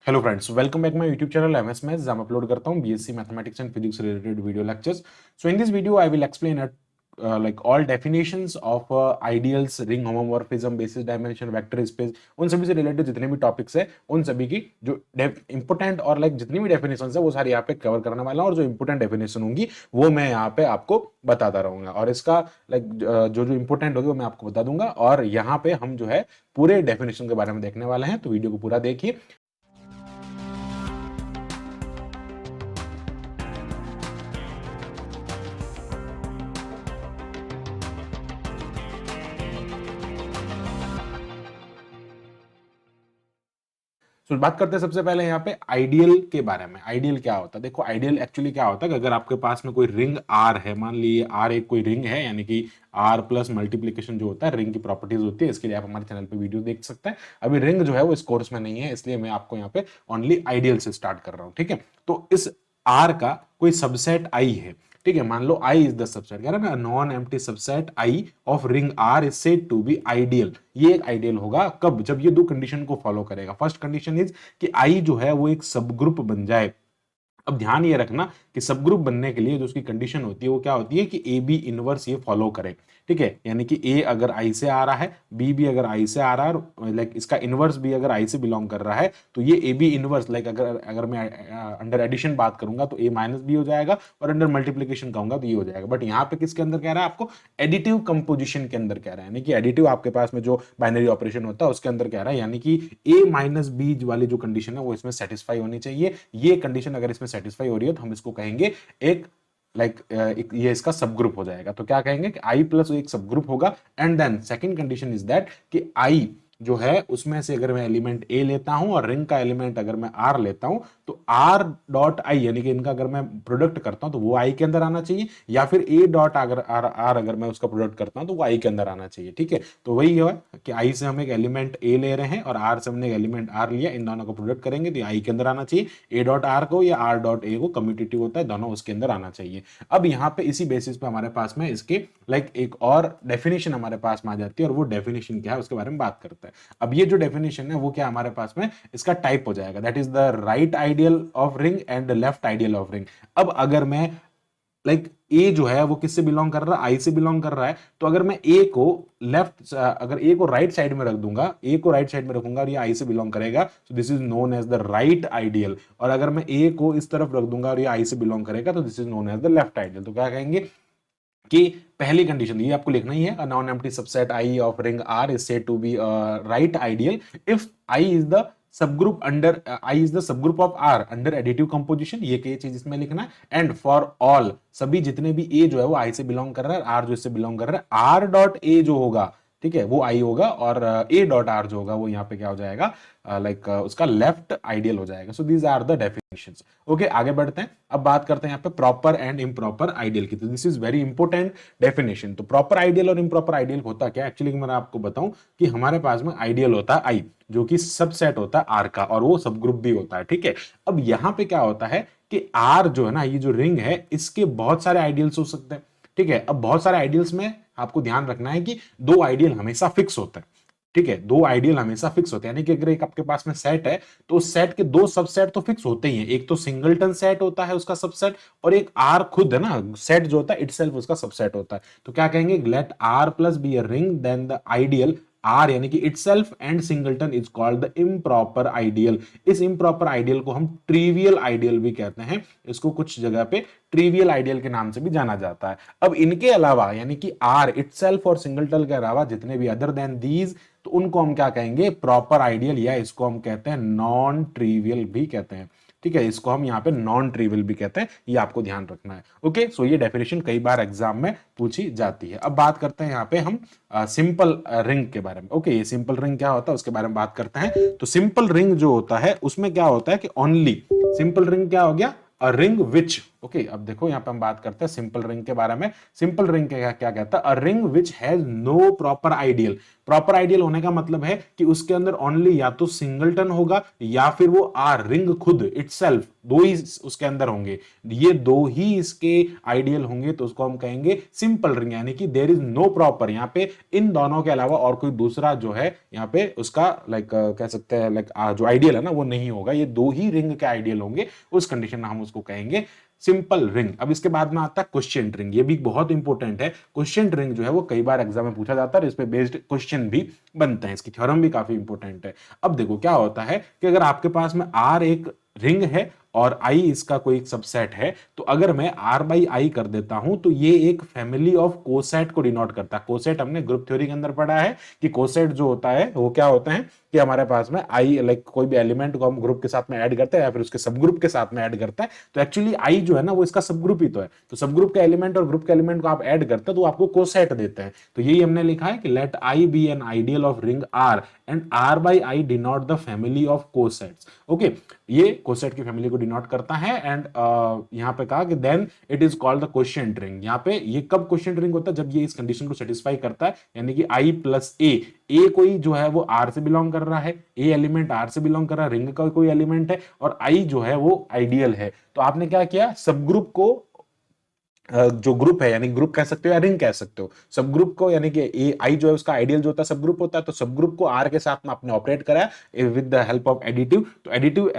Hello friends, welcome back my YouTube channel MS maths, जहां मैं upload करता हूं BSc mathematics and physics related video lectures. So in this video I will explain like all definitions of ideals, ring homomorphism, basis dimension, vector space, उन सभी से related जितने भी topics है उन सभी की जो इंपोर्टेंट और लाइक जितनी भी डेफिनेशंस है वो सारी यहाँ पे कवर करने वाला हूं, और जो इंपोर्टेंट डेफिनेशन होंगी वो मैं यहाँ पे आपको बताता रहूंगा, और इसका लाइक जो जो इंपोर्टेंट होगी वो मैं आपको बता दूंगा. और यहाँ पे हम जो है पूरे डेफिनेशन के बारे में देखने वाले हैं, तो वीडियो को पूरा देखिए. तो बात करते हैं सबसे पहले यहाँ पे आइडियल के बारे में. आइडियल क्या होता है? देखो, आइडियल एक्चुअली क्या होता है कि अगर आपके पास में कोई रिंग आर है, मान लीजिए आर एक कोई रिंग है, यानी कि आर प्लस मल्टीप्लीकेशन जो होता है रिंग की प्रॉपर्टीज होती है, इसके लिए आप हमारे चैनल पे वीडियो देख सकते हैं. अभी रिंग जो है वो इस कोर्स में नहीं है, इसलिए मैं आपको यहाँ पे ओनली आइडियल से स्टार्ट कर रहा हूँ. ठीक है, तो इस आर का कोई सबसेट आई है. ठीक है, मान लो आई इज द सबसेट, कह रहा है ना, non empty subset I of ring R is said to be ideal. ये एक आइडियल होगा कब? जब ये दो कंडीशन को फॉलो करेगा. फर्स्ट कंडीशन इज कि आई जो है वो एक सब ग्रुप बन जाए. अब ध्यान ये रखना कि सब ग्रुप बनने के लिए जो उसकी कंडीशन होती है वो क्या होती है कि ए बी इनवर्स ये फॉलो करे. ठीक है, यानी कि ए अगर आई से आ रहा है, बी भी अगर आई से आ रहा है, लाइक इसका इनवर्स भी अगर आई से बिलोंग कर रहा है, तो ये ए बी इनवर्स, लाइक अगर अगर मैं अंडर एडिशन बात करूंगा तो ए माइनस बी हो जाएगा, और अंडर मल्टीप्लीकेशन कहूंगा तो ये हो जाएगा. बट यहाँ पे किसके अंदर कह रहा है? आपको एडिटिव कंपोजिशन के अंदर कह रहा है, यानी कि एडिटिव आपके पास में जो बाइनरी ऑपरेशन होता है उसके अंदर कह रहा है, यानी कि ए माइनस बी वाली जो कंडीशन है वो इसमें सेटिस्फाई होनी चाहिए. ये कंडीशन अगर इसमें सेटिस्फाई हो रही है तो हम इसको कहेंगे एक ये इसका सब ग्रुप हो जाएगा. तो क्या कहेंगे कि आई प्लस एक सब ग्रुप होगा. And then second condition is that कि आई जो है उसमें से अगर मैं एलिमेंट ए लेता हूं और रिंग का एलिमेंट अगर मैं आर लेता हूं, तो आर डॉट आई यानी कि इनका अगर मैं प्रोडक्ट करता हूं तो वो आई के अंदर आना चाहिए, या फिर ए डॉट अगर आर अगर मैं उसका प्रोडक्ट करता हूं तो वो आई के अंदर आना चाहिए. ठीक है, तो वही है कि आई से हम एक एलिमेंट ए ले रहे हैं और आर से हमने एक एलिमेंट आर लिया, इन दोनों को प्रोडक्ट करेंगे तो आई के अंदर आना चाहिए. ए डॉट आर को या आर डॉट ए को कम्यूटेटिव होता है, दोनों उसके अंदर आना चाहिए. अब यहाँ पे इसी बेसिस पे हमारे पास में इसके लाइक एक और डेफिनेशन हमारे पास में आ जाती है, और वो डेफिनेशन क्या है उसके बारे में बात करते हैं. अब ये जो डेफिनेशन है वो क्या हमारे पास में इसका टाइप हो जाएगा, that is the right ideal of ring and left ideal of ring. अब अगर मैं लाइक ए जो है वो किससे बिलोंग कर रहा है? आई से बिलोंग कर रहा है. तो अगर मैं ए को लेफ्ट, अगर ए को राइट साइड में रख दूंगा, ए को राइट साइड में रखूंगा और ये आई से बिलोंग करेगा, तो this is known as the right ideal. और अगर मैं ए को इस तरफ रख दूंगा और ये आई से बिलोंग करेगा, तो this is known as the left ideal. तो क्या कहेंगे कि पहली कंडीशन ये आपको लिखना ही है, non empty subset I of ring R is said to be right ideal if I is the subgroup under I is the subgroup of R under additive composition. ये चीज इसमें लिखना है. एंड फॉर ऑल, सभी जितने भी ए जो है वो आई से बिलोंग कर रहा है, आर जो इससे बिलोंग कर रहा है, आर डॉट ए जो होगा, ठीक है, वो आई होगा, और ए डॉट आर जो होगा वो यहाँ पे क्या हो जाएगा, उसका लेफ्ट आइडियल हो जाएगा. So these are the definitions. Okay, आगे बढ़ते हैं. अब बात करते हैं यहाँ पे प्रॉपर एंड इम्प्रॉपर आइडियल की. तो this is very important definition. तो प्रॉपर आइडियल और इम्प्रॉपर आइडियल होता क्या? एक्चुअली मैं आपको बताऊं कि हमारे पास में आइडियल होता है आई, जो कि सबसेट होता है आर का, और वो सब ग्रुप भी होता है. ठीक है, अब यहाँ पे क्या होता है कि आर जो है ना, ये जो रिंग है, इसके बहुत सारे आइडियल्स हो सकते हैं. ठीक है, अब बहुत सारे आइडियल्स में आपको ध्यान रखना है कि दो आइडियल हमेशा फिक्स होते हैं. ठीक है, दो आइडियल हमेशा फिक्स होते हैं, यानी कि अगर एक आपके पास में सेट है तो उस सेट के दो सबसेट तो फिक्स होते ही हैं. एक तो सिंगलटन सेट होता है उसका सबसेट, और एक आर खुद है ना, सेट जो होता है इटसेल्फ उसका सबसेट होता है. तो क्या कहेंगे? Let R plus be a ring, then the ideal R यानी कि itself and singleton is called the improper ideal. इस इम्प्रॉपर आइडियल को हम ट्रिवियल आइडियल भी कहते हैं. इसको कुछ जगह पे ट्रिवियल आइडियल के नाम से भी जाना जाता है. अब इनके अलावा यानी कि आर इटसेल्फ और सिंगलटन के अलावा जितने भी अदर देन दीज, तो उनको हम क्या कहेंगे? प्रॉपर आइडियल, या इसको हम कहते हैं नॉन ट्रिवियल भी कहते हैं. ठीक है, इसको हम यहाँ पे नॉन ट्रिवियल भी कहते हैं, ये आपको ध्यान रखना है. ओके, सो ये डेफिनेशन कई बार एग्जाम में पूछी जाती है. अब बात करते हैं यहाँ पे हम सिंपल रिंग के बारे में. ओके, ये सिंपल रिंग क्या होता है उसके बारे में बात करते हैं. तो सिंपल रिंग जो होता है उसमें क्या होता है कि ओनली सिंपल रिंग क्या हो गया? अ रिंग विच ओके, अब देखो यहाँ पे हम बात करते हैं सिंपल रिंग के बारे में। सिंपल रिंग क्या क्या कहता है? A ring which has no proper ideal. Proper ideal होने का मतलब है कि उसके अंदर ओनली या तो सिंगलटन होगा या फिर वो आर रिंग खुद इटसेल्फ, दो ही उसके अंदर होंगे, ये दो ही इसके आइडियल होंगे, तो उसको हम कहेंगे सिंपल रिंग, यानी कि देयर इज नो प्रॉपर, यहाँ पे इन दोनों के अलावा और कोई दूसरा जो है यहाँ पे उसका लाइक कह सकते हैं लाइक जो आइडियल है ना वो नहीं होगा, ये दो ही रिंग के आइडियल होंगे, उस कंडीशन में हम उसको कहेंगे सिंपल रिंग। अब इसके बाद में आता है क्वेश्चन रिंग, ये भी बहुत इंपॉर्टेंट है। क्वेश्चन रिंग जो है वो कई बार एग्जाम में पूछा जाता है, इस पे बेस्ड क्वेश्चन भी बनते हैं, इसकी थ्योरम भी काफी इंपॉर्टेंट है। अब देखो क्या होता है कि अगर आपके पास में आर एक रिंग है और आई इसका कोई सबसेट है, तो अगर मैं आर बाई आई कर देता हूं तो ये एक फैमिली ऑफ कोसेट को डिनोट करता है। कोसेट हमने ग्रुप थ्योरी के अंदर पढ़ा है कि कोसेट जो होता है वो क्या होता है कि हमारे पास में आई लाइक कोई भी एलिमेंट को हम ग्रुप के साथ में ऐड करते हैं या फिर उसके सब ग्रुप के साथ में ऐड करते हैं, तो एक्चुअली आई जो है ना वो इसका सब ग्रुप ही तो है, तो सब ग्रुप के एलिमेंट और ग्रुप के एलिमेंट को आप ऐड करते हैं तो आपको कोसेट देते हैं। तो यही हमने लिखा है कि let I be an ideal of ring R and R by I denote the family of cosets. Okay, ये कोसेट की फैमिली को डिनोट करता है एंड यहां पे कहा कि then it is called the quotient ring. यहाँ पे ये कब क्वोशिएंट रिंग होता है? जब ये इस कंडीशन को सेटिस्फाई करता है, यानी कि आई प्लस ए कोई जो है वो आर से बिलोंग कर रहा है, ए एलिमेंट आर से बिलोंग कर रहा है, रिंग का कोई एलिमेंट है, और आई जो है वो आइडियल है। तो आपने क्या किया, सब ग्रुप को जो ग्रुप है यानी ग्रुप कह सकते हो या रिंग कह सकते हो, सब ग्रुप को यानी कि ए आई जो है उसका आइडियल जो होता है सब ग्रुप होता है, तो सब ग्रुप को आर के साथ में आपने ऑपरेट कराया with the help of additive. तो एडिटिव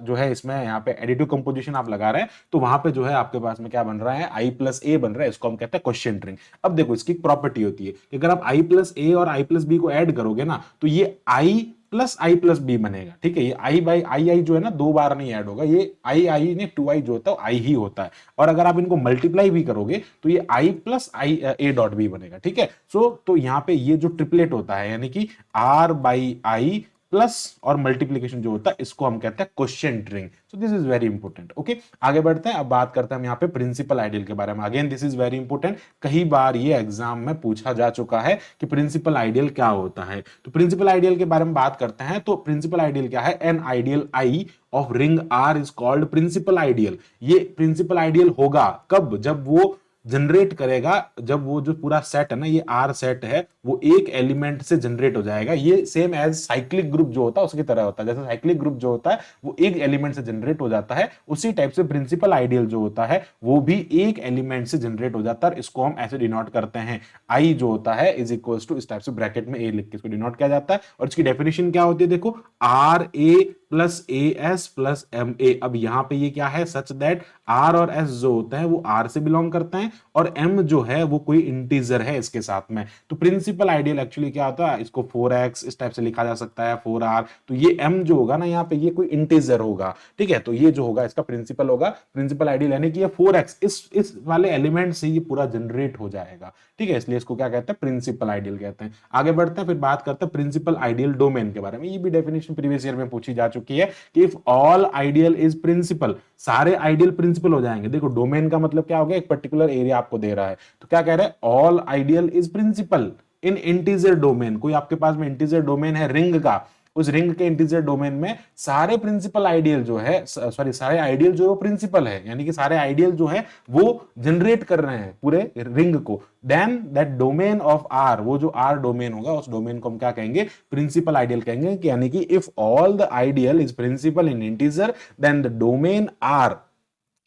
जो है इसमें यहाँ पे एडिटिव कंपोजिशन आप लगा रहे हैं, तो वहां पे जो है आपके पास में क्या बन रहा है, आई प्लस ए बन रहा है, इसको हम कहते हैं क्वोशिएंट रिंग। अब देखो इसकी प्रॉपर्टी होती है कि अगर आप आई प्लस ए और आई प्लस बी को ऐड करोगे ना तो ये I plus I plus B बनेगा। ठीक है, ये आई बाई आई जो है ना दो बार नहीं ऐड होगा, ये आई ने टू आई जो होता है आई ही होता है, और अगर आप इनको मल्टीप्लाई भी करोगे तो ये I plus I A dot B बनेगा। ठीक है, सो तो यहाँ पे ये जो ट्रिपलेट होता है यानी कि आर बाई आई प्लस और मल्टीप्लीकेशन जो होता है इसको हम कहते हैं quotient ring. So this is very important. Okay, आगे बढ़ते हैं, अब बात करते हैं हम यहाँ पे प्रिंसिपल आइडियल के बारे में। Again this is very important, कई बार ये एग्जाम में पूछा जा चुका है कि प्रिंसिपल आइडियल क्या होता है। तो प्रिंसिपल आइडियल के बारे में बात करते हैं, तो प्रिंसिपल आइडियल क्या है, an ideal I of ring R is called principal ideal. ये प्रिंसिपल आइडियल होगा कब, जब वो जनरेट करेगा, जब वो जो पूरा सेट है ना ये आर सेट है वो एक एलिमेंट से जनरेट हो जाएगा। ये सेम एज साइक्लिक ग्रुप जो होता है उसकी तरह होता है, जैसे साइक्लिक ग्रुप जो होता है वो एक एलिमेंट से जनरेट हो जाता है, उसी टाइप से प्रिंसिपल आइडियल जो होता है वो भी एक एलिमेंट से जनरेट हो जाता है। इसको हम ऐसे डिनोट करते हैं, आई जो होता है इज इक्वल टू इस टाइप से ब्रैकेट में ए लिख के इसको डिनोट किया जाता है। और इसकी डेफिनेशन क्या होती है, देखो R A plus A S plus M A. अब यहां पे ये क्या है, सच दैट आर और एस जो होते हैं वो आर से बिलोंग करते हैं और एम जो है वो कोई इंटीजर है इसके साथ में। तो प्रिंसिपल आइडियल एक्चुअली क्या होता है, इसको 4x इस टाइप से लिखा जा सकता है, 4r। तो ये m जो होगा ना यहाँ पे ये कोई इंटीजर होगा। ठीक है, तो ये जो होगा इसका प्रिंसिपल होगा, प्रिंसिपल आइडियल यानी कि ये 4x इस वाले एलिमेंट से ये पूरा जनरेट हो जाएगा। ठीक है, इसलिए इसको क्या कहते हैं, प्रिंसिपल आइडियल कहते हैं। आगे बढ़ते हैं, फिर बात करते हैं प्रिंसिपल आइडियल डोमेन के बारे में। ये भी डेफिनेशन प्रीवियस ईयर में पूछी जा चुकी है कि if all ideal is principal, सारे आइडियल प्रिंसिपल हो जाएंगे। देखो डोमेन का मतलब क्या हो गया, एक पर्टिकुलर एरिया आपको दे रहा है, तो क्या कह रहा है, all ideal is principal in integer domain. कोई आपके पास में इंटीजर डोमेन है रिंग का, उस रिंग के इंटीजर डोमेन में सारे प्रिंसिपल आइडियल जो है सॉरी सारे आइडियल जो है वो प्रिंसिपल है, यानी कि सारे आइडियल जो है वो जनरेट कर रहे हैं पूरे रिंग को। Then that domain of R, वो जो आर डोमेन होगा उस डोमेन को हम क्या कहेंगे, प्रिंसिपल आइडियल कहेंगे। यानी कि if all the ideal is principal in integer then the domain R,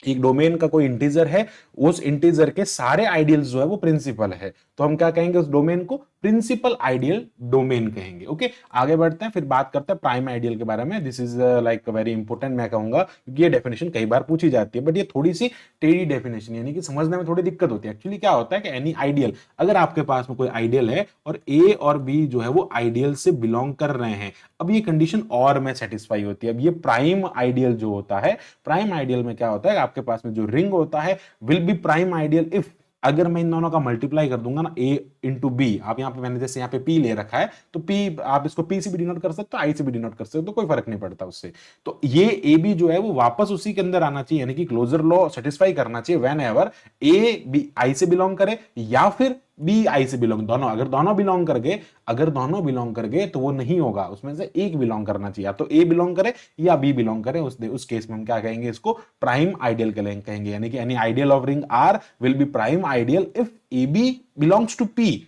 एक डोमेन का कोई इंटीजर है, उस इंटीजर के सारे आइडियल्स जो है वो प्रिंसिपल है, तो हम क्या कहेंगे उस डोमेन को, प्रिंसिपल आइडियल डोमेन कहेंगे। ओके, आगे बढ़ते हैं, फिर बात करते हैं प्राइम आइडियल के बारे में। This is like very important मैं कहूंगा, क्योंकि ये डेफिनेशन कई बार पूछी जाती है, बट ये थोड़ी सी टेढ़ी डेफिनेशन यानी कि समझने में थोड़ी दिक्कत होती है। एक्चुअली क्या होता है कि एनी आइडियल, अगर आपके पास में कोई आइडियल है और ए और बी जो है वो आइडियल से बिलोंग कर रहे हैं, अब ये कंडीशन और में सेटिस्फाई होती है। अब ये प्राइम आइडियल जो होता है, प्राइम आइडियल में क्या होता है, आपके पास में जो रिंग होता है will be prime ideal if, अगर मैं इन दोनों का मल्टीप्लाई कर दूंगा ना a इंटू बी, आप यहाँ पे मैंने जैसे यहाँ पे p ले रखा है तो p आप इसको p से भी डिनोट कर सकते हो, i से भी डिनोट कर सकते हो, तो कोई फर्क नहीं पड़ता उससे। तो ये a b जो है वो वापस उसी के अंदर आना चाहिए, यानी कि क्लोजर लॉ सेटिस्फाई करना चाहिए when ever a b i से बिलोंग करे या फिर बी आई से बिलोंग, दोनों, अगर दोनों बिलोंग कर गए, अगर दोनों बिलोंग कर गए तो वो नहीं होगा, उसमें से एक बिलोंग करना चाहिए, तो ए बिलोंग करे या बी बिलोंग करे, उस केस में हम क्या कहेंगे, इसको प्राइम आइडियल कहेंगे, यानी कि any ideal of ring R will be prime ideal if A B belongs to P,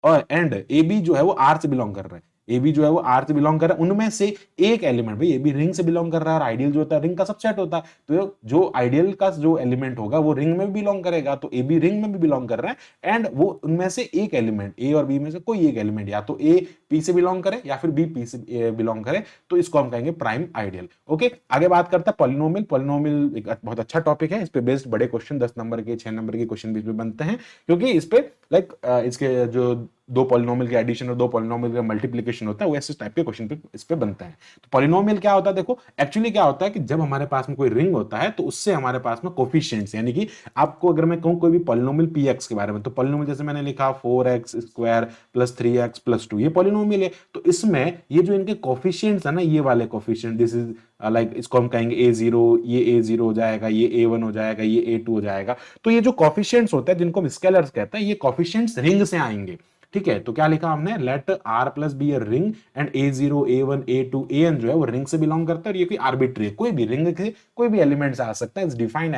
और एंड ए बी जो है वो आर से बिलोंग कर रहा है, ए बी जो है वो आर से बिलोंग कर रहा है, उनमें से एक एलिमेंट, भाई ए बी रिंग से बिलोंग कर रहा है और आइडियल जो होता है रिंग का सबसेट होता है, तो जो आइडियल का जो एलिमेंट होगा वो रिंग में भी बिलोंग करेगा, तो ए बी रिंग में भी बिलोंग कर रहा है, एंड वो उनमें से एक एलिमेंट, ए और बी में से कोई एक एलिमेंट, या तो ए पी से बिलोंग करे या फिर बी पी से बिलोंग करे, तो इसको हम कहेंगे प्राइम आइडियल। ओके, आगे बात करता है पॉलिनोमियल। पॉलिनोमियल एक बहुत अच्छा टॉपिक है, इस पे बेस्ड बड़े क्वेश्चन 10 नंबर के 6 नंबर के क्वेश्चन भी इस पे बनते हैं, क्योंकि इस पे लाइक इसके जो दो पॉलिनोमियल के एडिशन और दो पॉलिनोमियल का मल्टीप्लिकेशन होता है, वैसे टाइप के क्वेश्चन पे इस पे बनते हैं। तो पॉलिनोमियल क्या होता है, देखो एक्चुअली क्या होता है कि जब हमारे पास में कोई रिंग होता है तो उससे हमारे पास में कोफिशिएंट्स, यानी कि आपको अगर मैं कहूं कोई भी पॉलिनोमियल पी एक्स के बारे में, तो पॉलिनोमियल जैसे मैंने लिखा 4x² + 3x + 2, ये पॉलिनोमियल है, तो इसमें ये जो इनके कोफिशिएंट्स है ना, ये वाले कोफिशिएंट, दिस इज लाइक इसको हम कहेंगे a0, ये a0 हो जाएगा, ये a1 हो जाएगा, ये a2 हो जाएगा, तो ये जो कोफिशिएंट्स होते हैं जिनको हम स्केलर्स कहते हैं, ये कोफिशिएंट्स रिंग से आएंगे। ठीक है, तो क्या लिखा हमने, let R + be a ring and a0, a1, a2, an जो है वो रिंग से बिलोंग करता है, और ये कोई आर्बिट्री, कोई भी रिंग के कोई भी एलिमेंट से आ सकता है, is defined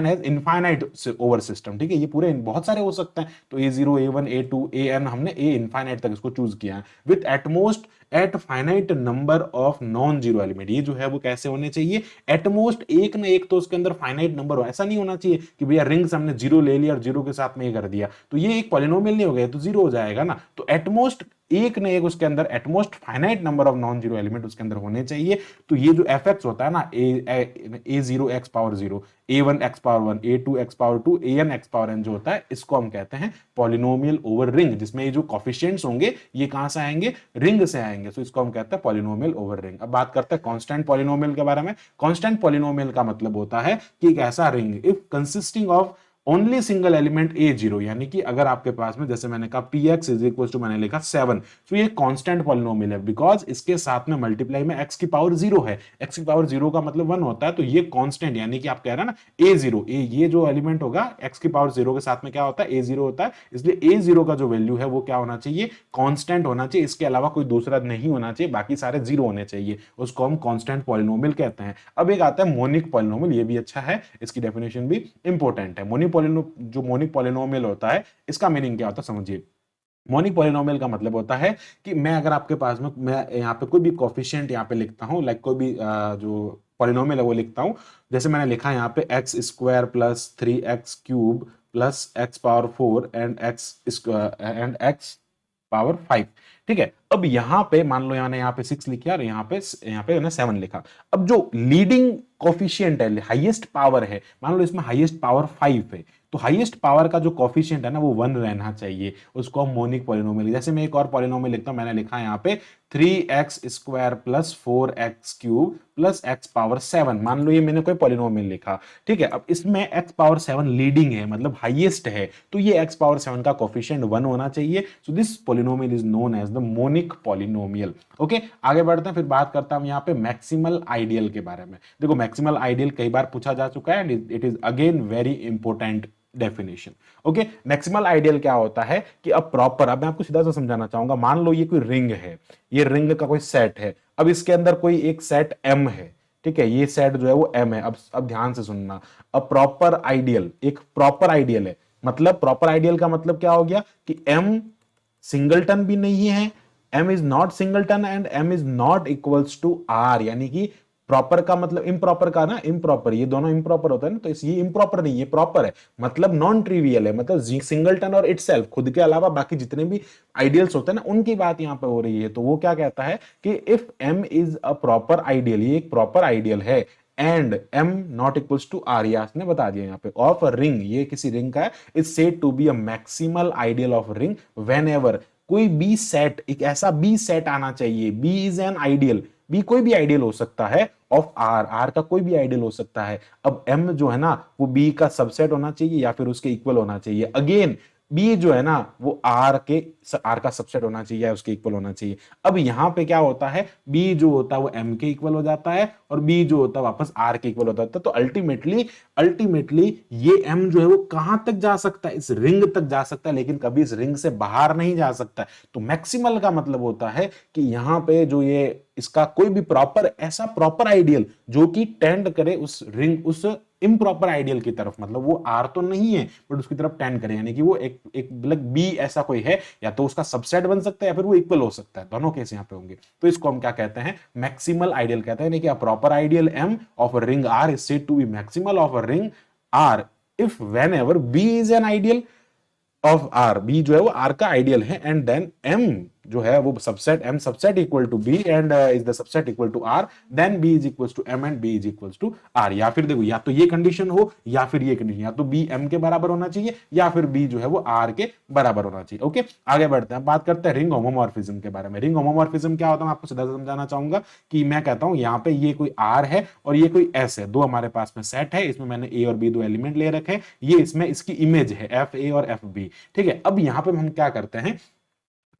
as infinite over system. ठीक है, ये पूरे बहुत सारे हो सकते हैं, तो a0, a1, a2, an, हमने a इनफाइनाइट तक इसको चूज किया है, with at most at finite number of non zero element. ये जो है वो कैसे होने चाहिए, एटमोस्ट एक ना एक तो उसके अंदर फाइनाइट नंबर हो, ऐसा नहीं होना चाहिए कि भैया रिंग से हमने जीरो ले लिया और जीरो के साथ में ये कर दिया, तो ये एक पॉलिनोमियल नहीं हो गया, तो जीरो हो जाएगा ना, तो एटमोस्ट एक न एक उसके अंदर at most finite number of non zero element उसके अंदर होने चाहिए। तो ये जो एफ एक्स होता है ना, a0x⁻0, a1x⁻1, a2x⁻2, an(x⁻n) जो होता है, इसको हम कहते हैं पॉलिनोमियल ओवर रिंग, जिसमें ये जो कॉफिशिएंट्स होंगे ये कहां से आएंगे, रिंग से आएंगे, तो इसको हम कहते हैं पॉलिनोमियल ओवर रिंग। अब बात करते हैं कांस्टेंट पॉलिनोमियल के बारे में। कांस्टेंट पॉलिनोमियल का मतलब होता है कि एक ऐसा ring if consisting of only single element a0, यानी कि अगर आपके पास में जैसे मैंने कहा px = मैंने लिखा 7, तो ये कांस्टेंट पॉलिनोमियल है, बिकॉज इसके साथ में मल्टीप्लाई में x की पावर 0 है, x की पावर 0 का मतलब 1 होता है, तो ये कांस्टेंट, यानी कि आप कह रहे हैं ना a0, ये जो एलिमेंट होगा x की पावर 0 के साथ में क्या होता है, a0 होता है, इसलिए a0 का जो वैल्यू है वो क्या होना चाहिए, कांस्टेंट होना चाहिए, इसके अलावा कोई दूसरा नहीं होना चाहिए, बाकी सारे 0 होने चाहिए, उसको हम कांस्टेंट पॉलिनोमियल कहते हैं। अब एक आता है मोनिक पॉलिनोमियल, ये भी अच्छा है, इसकी डेफिनेशन भी इंपॉर्टेंट है। जो मोनिक पॉलिनोमियल होता है, इसका मीनिंग क्या होता है समझिए। मोनिक पॉलिनोमियल का मतलब होता है कि मैं अगर आपके पास में, मैं यहाँ पे कोई भी कोफिशिएंट यहाँ पे लिखता हूँ, लाइक कोई भी जो पॉलिनोमियल है वो लिखता हूँ, जैसे मैंने लिखा है यहाँ पे x² + 3x³ + x⁴ and x⁵। ठीक है, अब यहां पे मान लो यहाँ पे 6 लिखा और यहाँ पे ना 7 लिखा। अब जो लीडिंग कोफिशिएंट है, हाईएस्ट पावर है, मान लो इसमें हाईएस्ट पावर 5 है, तो हाईएस्ट पावर का जो कोफिशिएंट है ना वो 1 रहना चाहिए, उसको हम मोनिक पॉलिनोमियल। जैसे मैं एक और पॉलिनोमियल लिखता हूं, मैंने लिखा है यहाँ पे 3x² + 4x³ + x⁻7, मान लो ये मैंने कोई पॉलिनोमियल लिखा। ठीक है, अब इसमें x⁻7 लीडिंग है, मतलब हाईएस्ट है, तो ये x⁻7 का कोफिशिएंट 1 होना चाहिए, so this polynomial is known as the monic polynomial. Okay, आगे बढ़ते हैं, फिर बात करता हूं यहाँ पे मैक्सिमल आइडियल के बारे में। देखो मैक्सिमल आइडियल कई बार पूछा जा चुका है, it is again very important definition. Okay, maximal ideal क्या होता है कि अब प्रॉपर, अब मैं आपको सीधा सा समझाना चाहूंगा, मान लो ये कोई रिंग है, ये रिंग का कोई सेट है, अब इसके अंदर कोई एक सेट m है। ठीक है, ये सेट जो है वो m है। अब ध्यान से सुनना, अब प्रॉपर आइडियल, एक प्रॉपर आइडियल है, मतलब प्रॉपर आइडियल का मतलब क्या हो गया कि m सिंगलटन भी नहीं है, m is not singleton and m is not equals to r, यानी कि प्रॉपर का मतलब इम्प्रॉपर का ना, इम्प्रॉपर, ये दोनों इम्प्रॉपर होता है ना, तो ये इम्प्रॉपर नहीं, ये प्रॉपर है, मतलब नॉन ट्रिवियल है, मतलब सिंगलटन और इटसेल्फ, खुद के अलावा बाकी जितने भी आइडियल्स होते हैं ना उनकी बात यहां पे हो रही है। तो वो क्या कहता है कि if m is a proper ideal, ये एक प्रॉपर आइडियल है, and m not equals to r, ने बता दिया यहाँ पे, ऑफ अ रिंग, ये किसी रिंग का है, is said to be a maximal ideal of ring whenever कोई बी सेट, एक ऐसा बी सेट आना चाहिए, B is an ideal, B कोई भी आइडियल हो सकता है ऑफ आर, आर का कोई भी आइडियल हो सकता है। अब एम जो है ना वो बी का सबसेट होना चाहिए या फिर उसके इक्वल होना चाहिए। अगेन बी जो है ना वो आर का सबसेट होना चाहिए या उसके इक्वल होना चाहिए। अब यहां पे क्या होता है, बी जो होता है वो एम के इक्वल हो जाता है और बी जो होता है वापस आर के इक्वल हो जाता है। तो अल्टीमेटली अल्टीमेटली ये m जो है वो कहां तक जा सकता है, इस रिंग तक जा सकता है, लेकिन कभी इस रिंग से बाहर नहीं जा सकता। तो मैक्सिमल का मतलब होता है कि यहां पे जो ये इसका कोई भी प्रॉपर ऐसा प्रॉपर आइडियल जो कि टेंड करे उस रिंग उस इम्प्रॉपर आइडियल की तरफ, मतलब वो आर तो नहीं है बट उसकी तरफ टेंड करे, यानी कि वो एक एक मतलब बी ऐसा कोई है, या तो उसका सबसेट बन सकता है या फिर वो इक्वल हो सकता है, दोनों केस यहां पे होंगे। तो इसको हम क्या कहते हैं, मैक्सिमल आइडियल कहते हैं, यानी कि a proper ideal M of a ring R is said to be maximal of a ring R if whenever B is an ideal of R, B जो है वो आर का आइडियल है, and then M जो है वो subset M subset equal to B and is the subset equal to R, then B is equal to M and B is equal to R. या फिर देखो या तो ये कंडीशन हो या फिर ये कंडीशन, या तो बी एम के बराबर होना चाहिए या फिर बी जो है वो आर के बराबर होना चाहिए। ओके, आगे बढ़ते हैं, बात करते हैं रिंग होमोमॉर्फिज्म के बारे में। रिंग होमोमॉर्फिज्म क्या होता है, मैं आपको सीधा समझाना चाहूंगा कि मैं कहता हूं यहाँ पे ये कोई आर है और ये कोई एस है, दो हमारे पास में सेट है, इसमें मैंने ए और बी दो एलिमेंट ले रखे हैं, ये इसमें इसकी इमेज है एफ ए और एफ बी। ठीक है, अब यहां पे हम क्या करते हैं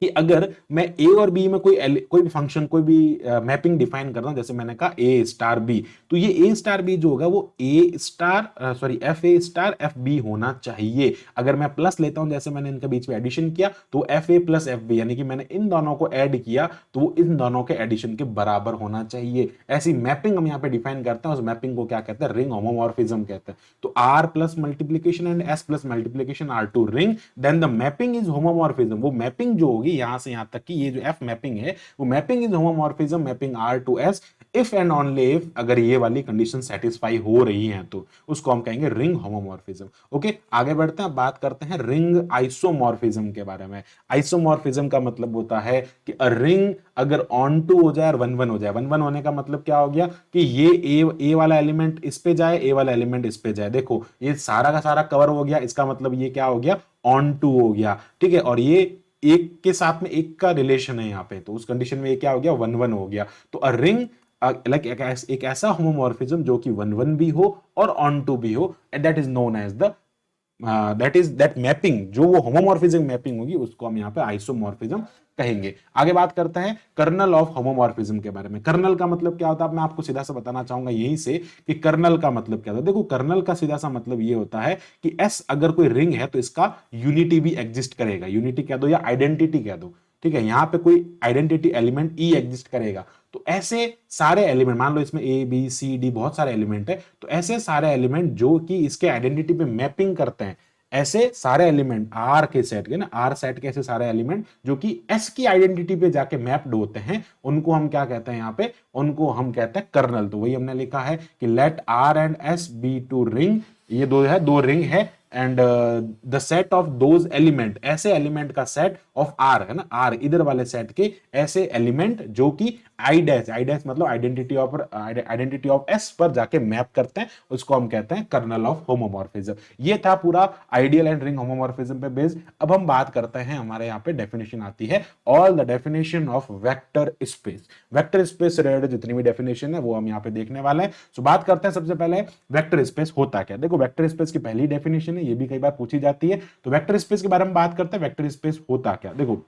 कि अगर मैं ए और बी में कोई भी फंक्शन कोई भी मैपिंग डिफाइन करता हूं, जैसे मैंने कहा ए स्टार बी, तो ये ए स्टार बी जो होगा वो A star sorry F A star F B होना चाहिए। अगर मैं प्लस लेता हूं, जैसे मैंने इनके बीच में एडिशन किया, तो F A plus F B, यानी कि मैंने इन दोनों को ऐड किया तो वो इन दोनों के एडिशन के बराबर होना चाहिए। ऐसी मैपिंग हम यहाँ पे डिफाइन करते हैं, उस मैपिंग को क्या कहते हैं, रिंग होमोमॉर्फिज्म कहते हैं। तो R plus multiplication and S plus multiplication are two ring, then the mapping is homomorphism. वो मैपिंग जो होगी यहां से यहां तक की ये जो एफ मैपिंग है वो mapping is homomorphism mapping R to S if and only if, अगर ये वाली कंडीशन सेटिस्फाई हो रही है तो उसको हम कहेंगे रिंग होमोमॉर्फिज्म। ओके, आगे बढ़ते हैं, बात करते हैं रिंग आइसोमॉर्फिज्म के बारे में। आइसोमॉर्फिज्म का मतलब होता है कि अ रिंग अगर ऑन टू हो जाए और वन वन हो जाए। वन वन होने का मतलब क्या हो गया कि ये ए वाला एलिमेंट इस पे जाए, ए वाला एलिमेंट इस पे जाए। देखो ये सारा का सारा कवर हो गया, इसका मतलब ये क्या हो गया, ऑन टू हो गया। ठीक है, और ये एक के साथ में एक का रिलेशन है यहाँ पे, तो उस कंडीशन में ये क्या हो गया, वन वन हो गया। तो अ रिंग लाइक एक ऐसा होमोमॉर्फिज्म जो कि वन वन भी हो और ऑन टू भी हो, and that is known as the that mapping, जो वो होमोमॉर्फिज्म मैपिंग होगी उसको हम यहाँ पे आइसोमॉर्फिज्म कहेंगे। आगे बात करते हैं कर्नल ऑफ होमोमॉर्फिज्म के बारे में। कर्नल का मतलब क्या होता है, मैं आपको सीधा सा बताना चाहूंगा यहीं से कि कर्नल का मतलब क्या होता है। देखो कर्नल का सीधा सा मतलब ये होता है कि एस अगर कोई रिंग है तो इसका यूनिटी भी एग्जिस्ट करेगा, यूनिटी कह दो या आइडेंटिटी कह दो। ठीक है, यहां पे कोई आइडेंटिटी एलिमेंट ई एग्जिस्ट करेगा, तो ऐसे सारे एलिमेंट, मान लो इसमें ए बी सी डी बहुत सारे एलिमेंट है, तो ऐसे सारे एलिमेंट जो कि इसके आइडेंटिटी पे मैपिंग करते हैं, ऐसे सारे एलिमेंट आर के सेट के ना, आर सेट के ऐसे सारे एलिमेंट जो कि एस की आइडेंटिटी पे जाके मैप्ड होते हैं, उनको हम क्या कहते हैं यहाँ पे, उनको हम कहते हैं कर्नल। तो वही हमने लिखा है कि let R and S be two ring, ये दो रिंग है, and the set of those element, ऐसे एलिमेंट का सेट ऑफ आर है ना, आर इधर वाले सेट के ऐसे एलिमेंट जो कि आई डैश मतलब आइडेंटिटी ऑफ एस पर जाके मैप करते हैं, उसको हम कहते हैं कर्नल ऑफ होमोमॉर्फिज्म। ये था पूरा आइडियल एंड रिंग होमोमॉर्फिज्म पे बेस्ड। अब हम बात करते हैं, हमारे यहाँ पे डेफिनेशन आती है, all the definition of vector space. Vector space से रिलेटेड जितनी भी डेफिनेशन है वो हम यहाँ पे देखने वाले हैं। सो बात करते हैं सबसे पहले वेक्टर स्पेस होता क्या। देखो वेक्टर स्पेस की पहली डेफिनेशन है, ये भी कई बार पूछी जाती है, तो वेक्टर स्पेस के बारे में बात करते हैं। वेक्टर स्पेस होता क्या, देखो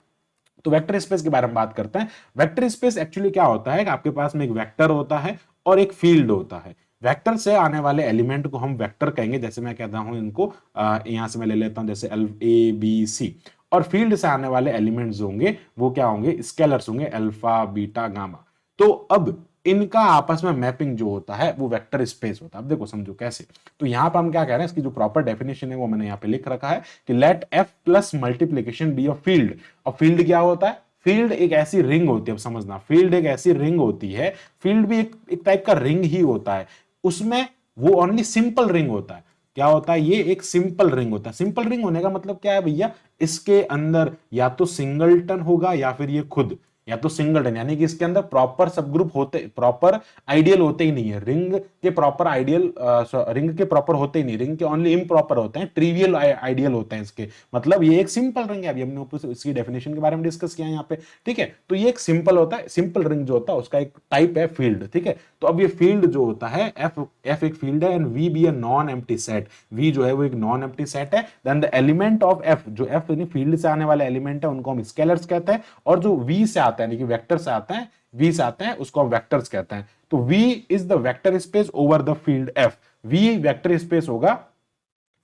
तो वेक्टर स्पेस के बारे में बात करते हैं। वेक्टर स्पेस एक्चुअली क्या होता है कि आपके पास में एक वेक्टर होता है और एक फील्ड होता है। वेक्टर से आने वाले एलिमेंट को हम वेक्टर कहेंगे, जैसे मैं कहता हूं इनको यहां से मैं ले लेता हूं जैसे ए बी सी, और फील्ड से आने वाले एलिमेंट्स होंगे वो क्या होंगे, स्केलर्स होंगे, अल्फा बीटा गामा। तो अब इनका आपस में मैपिंग जो होता है वो वेक्टर स्पेस होता है। अब देखो समझो कैसे, तो यहां पर हम क्या कह रहे हैं, इसकी जो प्रॉपर डेफिनेशन है वो मैंने यहां पे लिख रखा है कि let F plus multiplication be of field. और फील्ड क्या होता है, फील्ड एक ऐसी रिंग होती है, अब समझना, फील्ड एक ऐसी रिंग होती है, फील्ड भी एक टाइप का रिंग ही होता है, उसमें वो ओनली सिंपल रिंग होता है। क्या होता है, ये एक सिंपल रिंग होता है। सिंपल रिंग होने का मतलब क्या है भैया, इसके अंदर या तो सिंगलटन होगा या फिर ये खुद या तो सिंगलटन, यानी कि इसके अंदर प्रॉपर सब ग्रुप होते, प्रॉपर आइडियल होते ही नहीं है। रिंग के प्रॉपर आइडियल रिंग के प्रॉपर होते ही नहीं, रिंग के ओनली इम्प्रॉपर होते हैं, ट्रिवियल आइडियल होते हैं इसके। मतलब ये एक सिंपल रिंग है, अभी हमने ऊपर से इसकी डेफिनेशन के बारे में डिस्कस किया है यहाँ पे। ठीक है, तो ये एक सिंपल होता है, सिंपल रिंग जो होता है उसका एक टाइप है फील्ड। ठीक है, तो अब ये फील्ड जो होता है एफ एक फील्ड है and V be a non empty set. V जो है वो एक नॉन एम्प्टी सेट है। Then the element of F, जो एफ यानी फील्ड से आने वाले एलिमेंट है उनको हम स्केलर्स कहते हैं, और जो वी से आता है यानी कि वेक्टर से आता है, वी से आते हैं, उसको हम वेक्टर्स कहते हैं। तो V is the vector space over the field F. V vector space होगा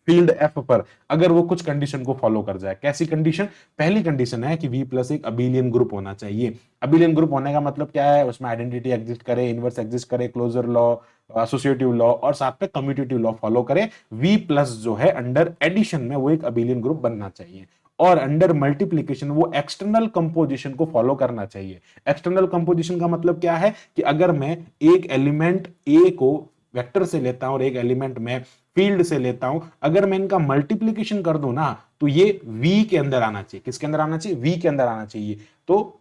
फील्ड एफ पर अगर वो कुछ कंडीशन को फॉलो कर जाए। कैसी कंडीशन? पहली कंडीशन है कि वी प्लस एक अबिलियन ग्रुप होना चाहिए। अबिलियन ग्रुप होने का मतलब क्या है? उसमें आइडेंटिटी एग्जिस्ट करे, इनवर्स एग्जिस्ट करे, क्लोजर लॉ, एसोसिएटिव लॉ और साथ में कम्यूटेटिव लॉ फॉलो करे। वी प्लस जो है अंडर एडिशन में वो एक अबिलियन ग्रुप बनना चाहिए, और अंडर मल्टीप्लीकेशन वो एक्सटर्नल कंपोजिशन को फॉलो करना चाहिए। एक्सटर्नल कंपोजिशन का मतलब क्या है कि अगर मैं एक एलिमेंट ए को वेक्टर से लेता हूं और एक एलिमेंट में फील्ड से लेता हूं, अगर मैं इनका मल्टीप्लीकेशन कर दूं ना तो ये वी के अंदर आना चाहिए। किसके अंदर आना चाहिए? वी के अंदर आना चाहिए। तो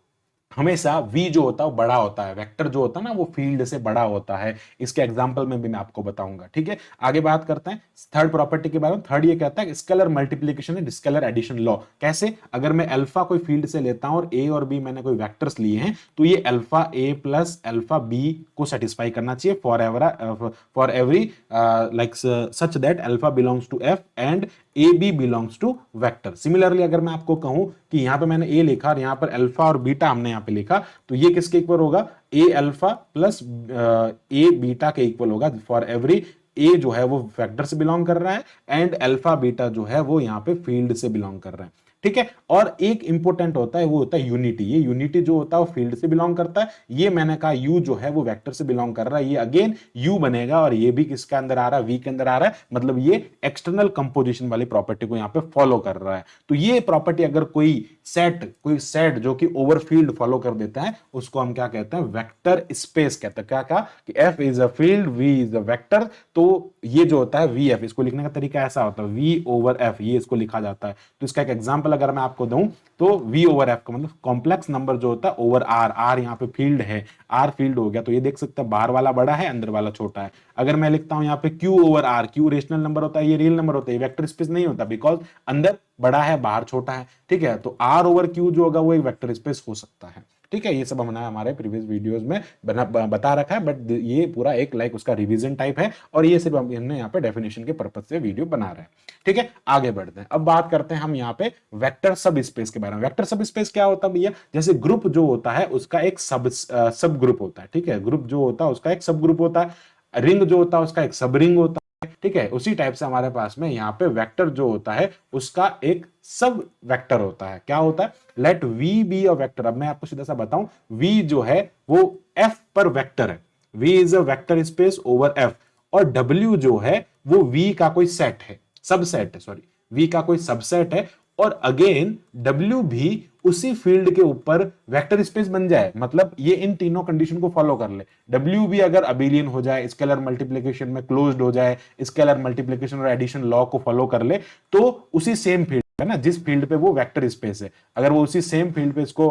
हमेशा v जो होता है वो बड़ा होता है, वेक्टर जो होता है ना वो फील्ड से बड़ा होता है। इसके एग्जांपल में भी मैं आपको बताऊंगा। ठीक है, आगे बात करते हैं थर्ड प्रॉपर्टी के बारे में। थर्ड ये कहता है scalar multiplication and scalar addition law. कैसे? अगर मैं अल्फा कोई फील्ड से लेता हूं और a और b मैंने कोई वेक्टर्स लिए हैं, तो ये alpha a plus alpha b को सेटिस्फाई करना चाहिए for every like such that alpha belongs to f and A B belongs to vector. Similarly अगर मैं आपको कहूं कि यहां पे मैंने ए लिखा और यहां पर अल्फा और बीटा हमने यहां पे लिखा, तो ये किसके इक्वल होगा? ए अल्फा प्लस ए बीटा के इक्वल होगा फॉर एवरी ए जो है वो वेक्टर से बिलोंग कर रहा है एंड अल्फा बीटा जो है वो यहां पे फील्ड से बिलोंग कर रहा है। ठीक है, और एक इंपॉर्टेंट होता है वो होता है यूनिटी। ये यूनिटी जो होता है वो फील्ड से बिलोंग करता है। ये मैंने कहा यू जो है वो वेक्टर से बिलोंग कर रहा है, ये अगेन यू बनेगा और ये भी किसके अंदर आ रहा है? वी के अंदर आ रहा है। मतलब ये एक्सटर्नल कंपोजिशन वाली प्रॉपर्टी को यहां पे फॉलो कर रहा है। तो ये प्रॉपर्टी अगर कोई सेट जो कि ओवरफील्ड फॉलो कर देता है उसको हम क्या कहते हैं? वेक्टर स्पेस कहते हैं। क्या कहा कि F is a field, V is a vector. तो ये जो होता है वी एफ, इसको लिखने का तरीका ऐसा होता है वी ओवर एफ, ये इसको लिखा जाता है। तो इसका एक एग्जांपल अगर मैं आपको दूं तो वी ओवर एफ का मतलब कॉम्प्लेक्स नंबर जो होता है ओवर आर। आर यहाँ पे फील्ड है, आर फील्ड हो गया, तो ये देख सकते हैं बाहर वाला बड़ा है, अंदर वाला छोटा है। अगर मैं लिखता हूं यहाँ पे Q over R, Q rational number होता है, ये रियल नंबर होता है, ये वेक्टर स्पेस नहीं होता बिकॉज अंदर बड़ा है बाहर छोटा है। ठीक है, तो आर ओवर क्यू जो होगा वो एक वेक्टर स्पेस हो सकता है। ठीक है, ये सब हमने हमारे प्रीवियस वीडियोस में बता रखा है, बट ये पूरा एक लाइक उसका रिवीजन टाइप है और ये सिर्फ हमने यहाँ पे डेफिनेशन के पर्पज से वीडियो बना रहे हैं। ठीक है, आगे बढ़ते हैं। अब बात करते हैं हम यहाँ पे वेक्टर सब स्पेस के बारे में। वेक्टर सब स्पेस क्या होता है भैया? जैसे ग्रुप जो होता है उसका एक सब ग्रुप होता है। ठीक है, ग्रुप जो होता है उसका एक सब ग्रुप होता है, रिंग जो होता है उसका एक सब रिंग होता है। ठीक है, उसी टाइप से हमारे पास में यहाँ पे वेक्टर जो होता है उसका एक सब वेक्टर होता है। क्या होता है? Let V be a vector. अब मैं आपको सीधा सा बताऊं, वी जो है वो एफ पर वेक्टर है, V is a vector space over F, और डब्ल्यू जो है वो वी का कोई सेट है, सबसेट है, सॉरी वी का कोई सबसेट है। और अगेन डब्ल्यू भी उसी फील्ड के ऊपर वेक्टर स्पेस बन जाए, मतलब ये इन तीनों कंडीशन को फॉलो कर ले। डब्ल्यू भी अगर अबिलियन हो जाए, स्केलर मल्टीप्लिकेशन में क्लोज्ड हो जाए, स्केलर मल्टीप्लिकेशन और एडिशन लॉ को फॉलो कर ले, तो उसी सेम फील्ड है ना, जिस फील्ड पे वो वेक्टर स्पेस है, अगर वो उसी सेम फील्ड पे इसको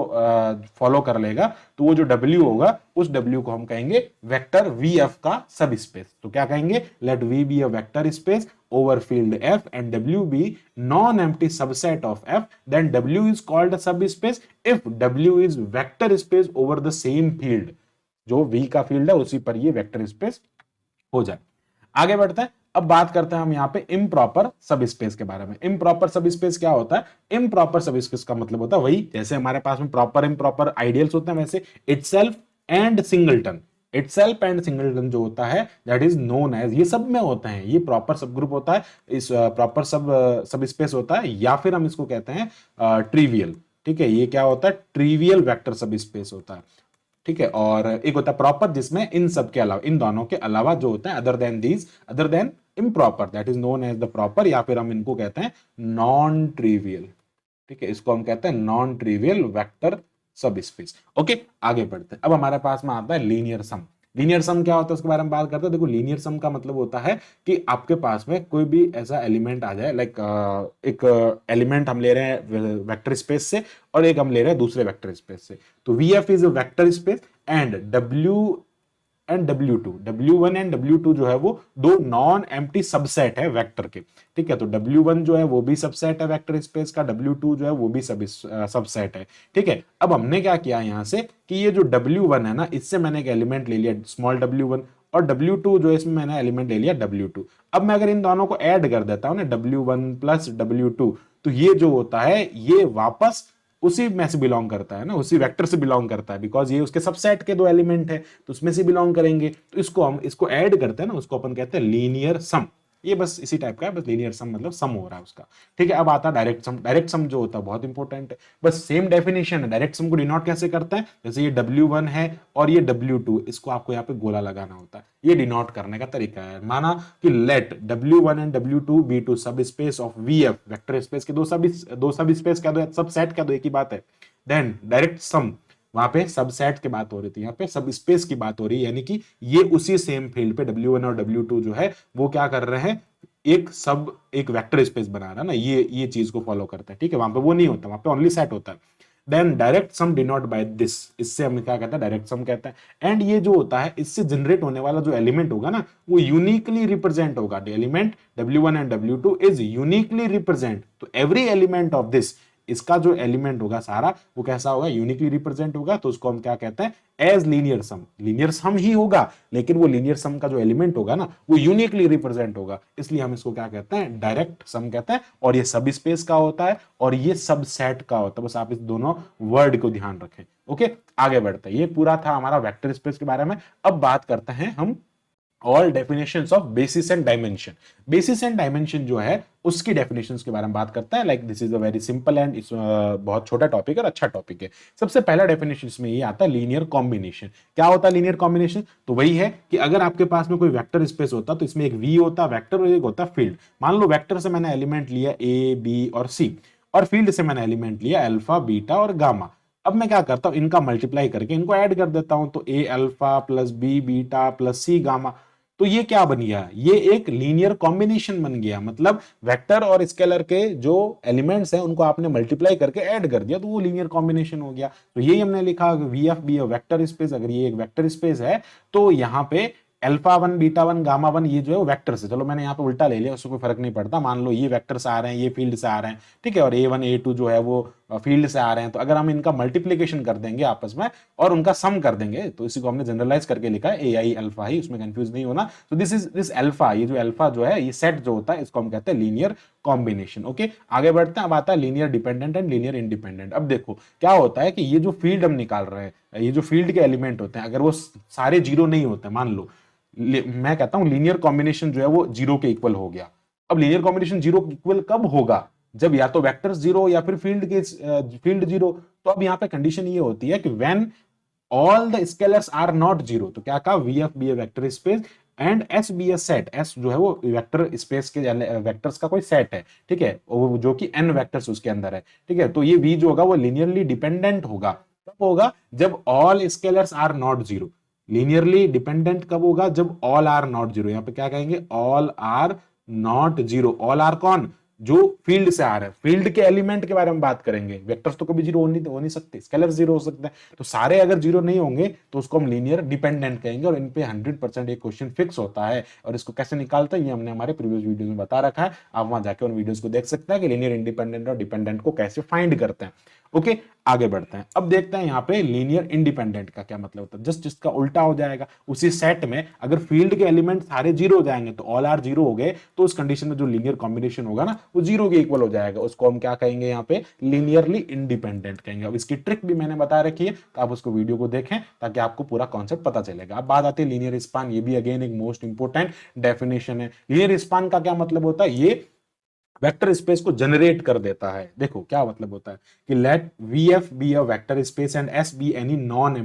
फॉलो कर लेगा तो वो जो डब्ल्यू होगा उस डब्ल्यू को हम कहेंगे वेक्टर वी एफ का सब स्पेस। तो क्या कहेंगे? Let V be a vector space over field f and w be non-empty subset of f, then w is called a subspace if w is vector space over the same field। जो v का field है उसी पर ये vector space हो जाए। आगे बढ़ते हैं। अब बात करते हैं हम यहाँ पे इम्प्रॉपर सब स्पेस के बारे में। इम्प्रॉपर सब स्पेस क्या होता है? इम्प्रॉपर सब स्पेस का मतलब होता है वही जैसे हमारे पास में प्रॉपर इम्प्रॉपर आइडियल्स होते हैं, वैसे itself and singleton. Itself and singleton जो होता है दैट इज नोन एज, ये सब में होते हैं, ये प्रॉपर सब ग्रुप होता है, इस प्रॉपर सब स्पेस होता है, या फिर हम इसको कहते हैं ट्रिवियल। ठीक है, ये क्या होता है? ट्रिवियल वेक्टर सब स्पेस होता है। ठीक है, और एक होता है प्रॉपर जिसमें इन सब के अलावा, इन दोनों के अलावा जो होता है other than these, other than improper, that is known as the proper, या फिर हम इनको कहते हैं नॉन ट्रिवियल। ठीक है, इसको हम कहते हैं नॉन ट्रिवियल वेक्टर सब स्पेस। ओके, आगे बढ़ते हैं। अब हमारे पास में आता है लीनियर सम। लीनियर सम क्या होता है उसके बारे में बात करते हैं। देखो, लीनियर सम का मतलब होता है कि आपके पास में कोई भी ऐसा एलिमेंट आ जाए, लाइक एक एलिमेंट हम ले रहे हैं वेक्टर स्पेस से और एक हम ले रहे हैं दूसरे वेक्टर स्पेस से। तो V F is a vector space and W and W2, W1 and W2 जो है वो दो नॉन एम्प्टी सबसेट है वेक्टर के। ठीक है, तो W1 जो है वो भी सबसेट है वेक्टर स्पेस का, W2 जो है वो भी सबसेट है। ठीक है, अब हमने क्या किया यहां से कि ये जो W1 है ना, इससे मैंने एक एलिमेंट ले लिया स्मॉल w1, और W2 जो है इसमें मैंने एलिमेंट ले लिया W2। अब मैं अगर इन दोनों को ऐड कर देता हूं ना W1 प्लस W2, तो ये जो होता है ये वापस उसी में से बिलोंग करता है ना, उसी वेक्टर से बिलोंग करता है, बिकॉज ये उसके सबसेट के दो एलिमेंट है तो उसमें से बिलोंग करेंगे। तो इसको हम इसको ऐड करते हैं ना, उसको अपन कहते हैं लीनियर सम। ये बस इसी टाइप का है, बस लीनियर सम मतलब सम हो रहा है उसका। ठीक है, अब आता है डायरेक्ट सम। डायरेक्ट सम जो होता है बहुत इंपॉर्टेंट है, बस सेम डेफिनेशन है। डायरेक्ट सम को डिनोट कैसे करते हैं, जैसे ये W1 है और ये W2, इसको आपको यहाँ पे गोला लगाना होता है। ये डिनोट करने का तरीका है। माना कि let W1 and W2 be two sub space of VF, vector space के दो सब स्पेस कह दो, सब सेट कह दो, एक ही बात है। देन डायरेक्ट सम, वहां पे सबसेट की बात हो रही थी, यहाँ पे सब स्पेस की बात हो रही है, यानी कि ये उसी सेम फील्ड पे W1 और W2 जो है वो क्या कर रहे हैं, एक वेक्टर स्पेस बना रहा है ना, ये चीज को फॉलो करता है। ठीक है, वहां पे वो नहीं होता, वहां पे ओनली सेट होता है। Then direct sum denote by this, इससे हम क्या कहते हैं, डायरेक्ट सम कहते हैं। एंड ये जो होता है, इससे जनरेट होने वाला जो एलिमेंट होगा ना, वो यूनिकली रिप्रेजेंट होगा। The element W1 and W2 is uniquely represent, तो एवरी एलिमेंट ऑफ दिस, इसका जो एलिमेंट होगा सारा वो कैसा होगा, यूनिकली रिप्रेजेंट होगा। तो उसको हम क्या कहते हैं, एज लीनियर सम। लीनियर सम ही होगा, लेकिन वो लीनियर सम का जो एलिमेंट होगा ना, वो यूनिकली रिप्रेजेंट होगा, इसलिए हम इसको क्या कहते हैं, डायरेक्ट सम कहते हैं। और ये सब स्पेस का होता है और ये सब सेट का होता है। बस आप इस दोनों वर्ड को ध्यान रखें। ओके, आगे बढ़ते हैं। ये पूरा था हमारा वेक्टर स्पेस के बारे में। अब बात करते हैं हम all definitions of basis and dimension. Basis and dimension जो है उसकी डेफिनेशंस के बारे में बात करता है। Like this is a very simple and बहुत छोटा टॉपिक और अच्छा टॉपिक है। सबसे पहला डेफिनेशन इसमें ये आता है लीनियर कॉम्बिनेशन। क्या होता है लीनियर कॉम्बिनेशन, तो वही है कि अगर आपके पास में कोई वेक्टर स्पेस होता तो इसमें एक वी होता वेक्टर और एक होता फील्ड। मान लो वेक्टर से मैंने एलिमेंट लिया A B और C, और फील्ड से मैंने एलिमेंट लिया अल्फा बीटा और गामा। अब मैं क्या करता हूं, इनका मल्टीप्लाई करके इनको ऐड कर देता हूं, तो A alpha plus B beta plus C gamma. तो ये क्या बन गया, ये एक लीनियर कॉम्बिनेशन बन गया। मतलब वेक्टर और स्केलर के जो एलिमेंट्स हैं उनको आपने मल्टीप्लाई करके ऐड कर दिया, तो वो लीनियर कॉम्बिनेशन हो गया। तो यही हमने लिखा VF बी वेक्टर स्पेस। अगर ये एक वेक्टर स्पेस है तो यहाँ पे alpha one beta one gamma one ये जो है वो वेक्टर से, चलो मैंने यहाँ पे उल्टा ले लिया, उससे कोई फर्क नहीं पड़ता। मान लो ये वेक्टर से आ रहे हैं, ये फील्ड से आ रहे हैं, ठीक है, और A1 A2 जो है वो फील्ड से आ रहे हैं। तो अगर हम इनका मल्टीप्लीकेशन कर देंगे आपस में और उनका सम कर देंगे, तो इसी को हमने जनरलाइज करके लिखा है AI अल्फा ही, उसमें कंफ्यूज नहीं होना। तो दिस अल्फा, ये जो अल्फा जो है ये सेट जो होता है, इसको हम कहते हैं लीनियर कॉम्बिनेशन। ओके, आगे बढ़ते हैं। अब आता है linear dependent and linear independent. अब देखो क्या होता है कि ये जो फील्ड हम निकाल रहे हैं, ये जो फील्ड के एलिमेंट होते हैं, अगर वो सारे जीरो नहीं होते, मान लो मैं कहता हूं लीनियर कॉम्बिनेशन जो है वो जीरो के इक्वल हो गया। अब लीनियर कॉम्बिनेशन जीरो के इक्वल कब होगा, जब या तो वेक्टर्स जीरो या फिर फील्ड जीरो। तो अब यहाँ पे कंडीशन ये होती है कि when all the scalars are not zero, तो क्या कहा, VF be a vector space and S be a set. S जो है वो वेक्टर स्पेस के वेक्टर्स का कोई सेट है, ठीक है, जो कि n वेक्टर्स उसके अंदर है, ठीक है। तो ये V जो होगा वो लीनियरली डिपेंडेंट होगा। कब होगा, जब all scalars are not zero. Linearly dependent कब होगा, जब ऑल आर नॉट जीरो। यहां पे क्या कहेंगे, all are not zero. All are कौन, जो फील्ड से आ रहे हैं, फील्ड के एलिमेंट के बारे में बात करेंगे। वेक्टर्स तो कभी जीरो हो नहीं सकते, स्केलर जीरो हो सकते हैं। तो सारे अगर जीरो नहीं होंगे तो उसको हम लीनियर डिपेंडेंट कहेंगे। और इन पे 100% एक क्वेश्चन फिक्स होता है। और इसको कैसे निकालते हैं ये हमने हमारे प्रीवियस वीडियो में बता रखा है, आप वहां जाके उन वीडियोस को देख सकते हैं कि लीनियर इंडिपेंडेंट और डिपेंडेंट को कैसे फाइंड करते हैं। ओके, आगे बढ़ते हैं। अब देखते हैं यहाँ पे लीनियर इंडिपेंडेंट का क्या मतलब होता है। जस्ट इसका उल्टा हो जाएगा। उसी सेट में अगर फील्ड के एलिमेंट सारे जीरो हो जाएंगे, तो ऑल आर जीरो हो गए, तो उस कंडीशन में जो लीनियर कॉम्बिनेशन होगा ना वो जीरो के इक्वल हो जाएगा। उसको हम क्या कहेंगे, यहाँ पे लीनियरली इंडिपेंडेंट कहेंगे। अब इसकी ट्रिक भी मैंने बता रखी है, तो आप उसको वीडियो को देखें ताकि आपको पूरा कॉन्सेप्ट पता चलेगा। अब बात आती है लीनियर स्पान। ये भी अगेन एक मोस्ट इंपोर्टेंट डेफिनेशन है। लीनियर स्पान का क्या मतलब होता है, ये वेक्टर स्पेस को जनरेट कर देता है। देखो क्या मतलब होता है कि let VF be a vector space and S be any non